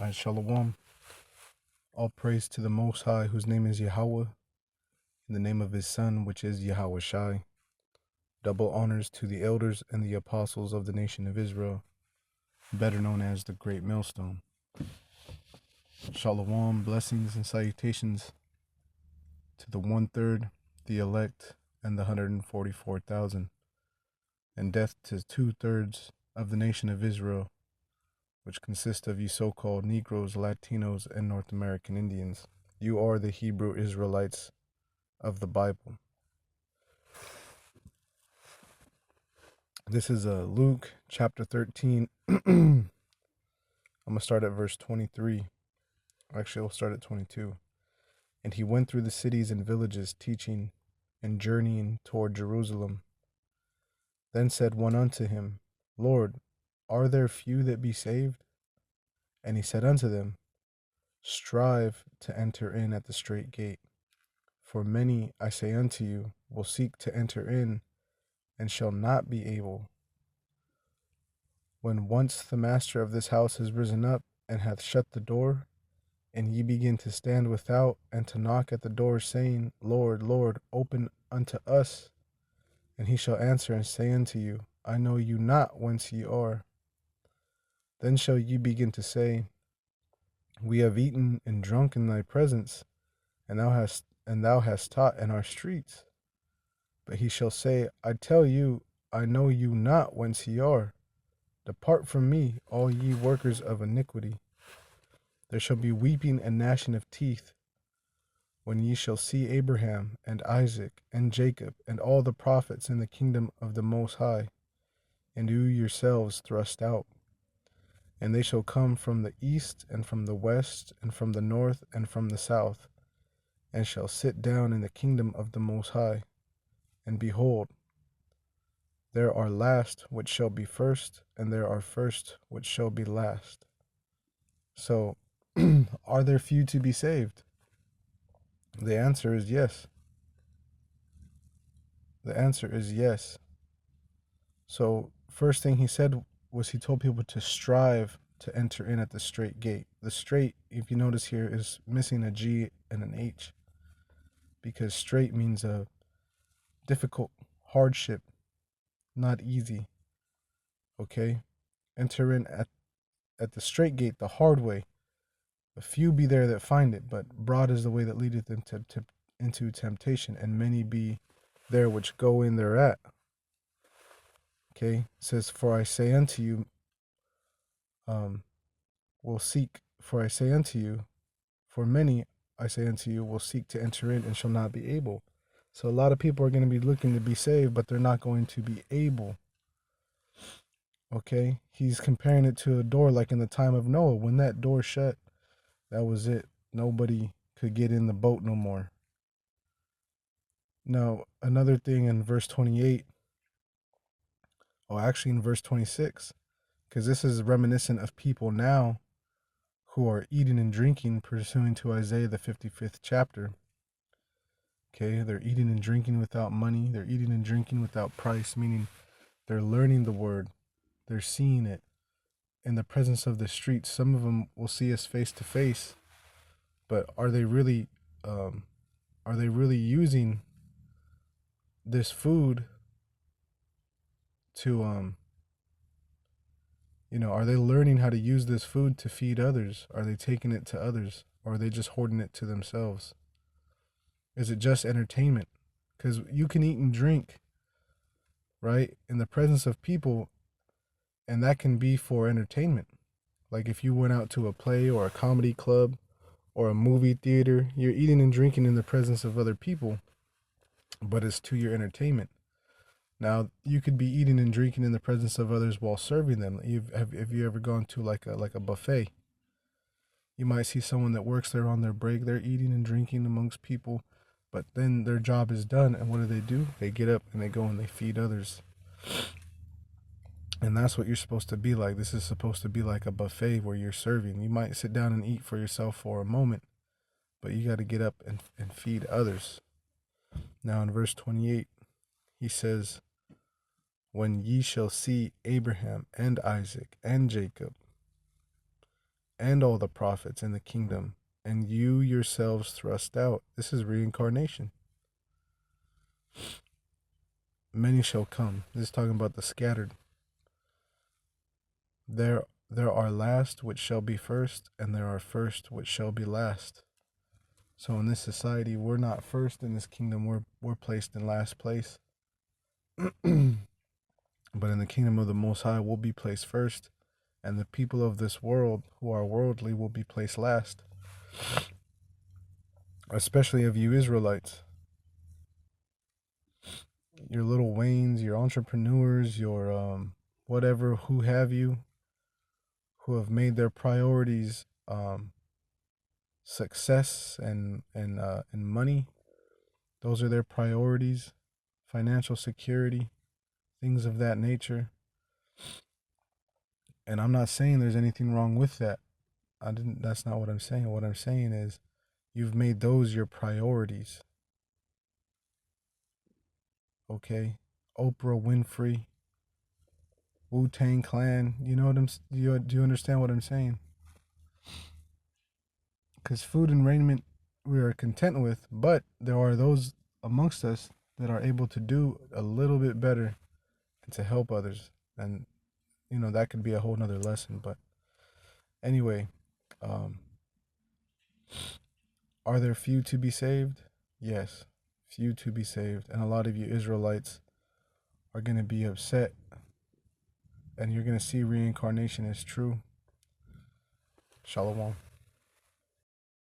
Shalom. All praise to the Most High, whose name is Yahweh, in the name of his Son, which is Yahweh Shai. Double honors to the elders and the apostles of the nation of Israel, better known as the Great Millstone. Shalom, blessings and salutations to the 1/3, the elect, and the 144,000, and death to 2/3 of the nation of Israel, which consists of you so-called Negroes, Latinos, and North American Indians. You are the Hebrew Israelites of the Bible. This is Luke chapter 13. I'm going to start at verse 23. Actually, I'll start at 22. And he went through the cities and villages, teaching and journeying toward Jerusalem. Then said one unto him, Lord, are there few that be saved? And he said unto them, Strive to enter in at the strait gate. For many, I say unto you, will seek to enter in, and shall not be able. When once the master of this house has risen up, and hath shut the door, and ye begin to stand without, and to knock at the door, saying, Lord, Lord, open unto us. And he shall answer and say unto you, I know you not whence ye are. Then shall ye begin to say, We have eaten and drunk in thy presence, and thou hast taught in our streets. But he shall say, I tell you, I know you not whence ye are. Depart from me, all ye workers of iniquity. There shall be weeping and gnashing of teeth, when ye shall see Abraham and Isaac and Jacob and all the prophets in the kingdom of the Most High, and you yourselves thrust out. And they shall come from the east and from the west and from the north and from the south, and shall sit down in the kingdom of the Most High. And behold, there are last which shall be first, and there are first which shall be last. So, are there few to be saved? The answer is yes. The answer is yes. So, first thing he said was he told people to strive to enter in at the strait gate. The strait, if you notice here, is missing a G and an H, because strait means a difficult, hardship, not easy. Okay? Enter in at the strait gate the hard way. A few be there that find it, but broad is the way that leadeth them into temptation, and many be there which go in thereat. Okay, it says, For I say unto you, will seek, for I say unto you, for many, I say unto you, will seek to enter in and shall not be able. So a lot of people are going to be looking to be saved, but they're not going to be able. Okay, he's comparing it to a door like in the time of Noah. When that door shut, that was it. Nobody could get in the boat no more. Now, another thing in verse 28, actually in verse 26, because this is reminiscent of people now who are eating and drinking pursuant to Isaiah the 55th chapter. Okay, they're eating and drinking without money. They're eating and drinking without price, meaning they're learning the word. They're seeing it in the presence of the streets. Some of them will see us face to face, but are they really using this food to are they learning how to use this food to feed others? Are they taking it to others, or are they just hoarding it to themselves? Is it just entertainment? Because you can eat and drink, right, in the presence of people, and that can be for entertainment. Like if you went out to a play or a comedy club or a movie theater, you're eating and drinking in the presence of other people, but it's to your entertainment. Now, you could be eating and drinking in the presence of others while serving them. Have you ever gone to like a buffet? You might see someone that works there on their break. They're eating and drinking amongst people, but then their job is done, and what do? They get up and they go and they feed others. And that's what you're supposed to be like. This is supposed to be like a buffet where you're serving. You might sit down and eat for yourself for a moment, but you got to get up and feed others. Now in verse 28, he says, When ye shall see Abraham and Isaac and Jacob and all the prophets in the kingdom, and you yourselves thrust out. This is reincarnation. Many shall come. This is talking about the scattered. There are last which shall be first, and there are first which shall be last. So in this society, we're not first in this kingdom. We're placed in last place. But in the kingdom of the Most High, we'll be placed first, and the people of this world who are worldly will be placed last. Especially of you Israelites, your Lil Waynes, your entrepreneurs, your whatever, who have you, who have made their priorities success and money. Those are their priorities, financial security, things of that nature. And I'm not saying there's anything wrong with that. That's not what I'm saying. What I'm saying is you've made those your priorities. Okay? Oprah Winfrey, Wu-Tang Clan, you know what do you understand what I'm saying? Because food and raiment we are content with, but there are those amongst us that are able to do a little bit better and to help others. And, that could be a whole nother lesson. But anyway, are there few to be saved? Yes, few to be saved. And a lot of you Israelites are going to be upset, and you're going to see reincarnation is true. Shalom.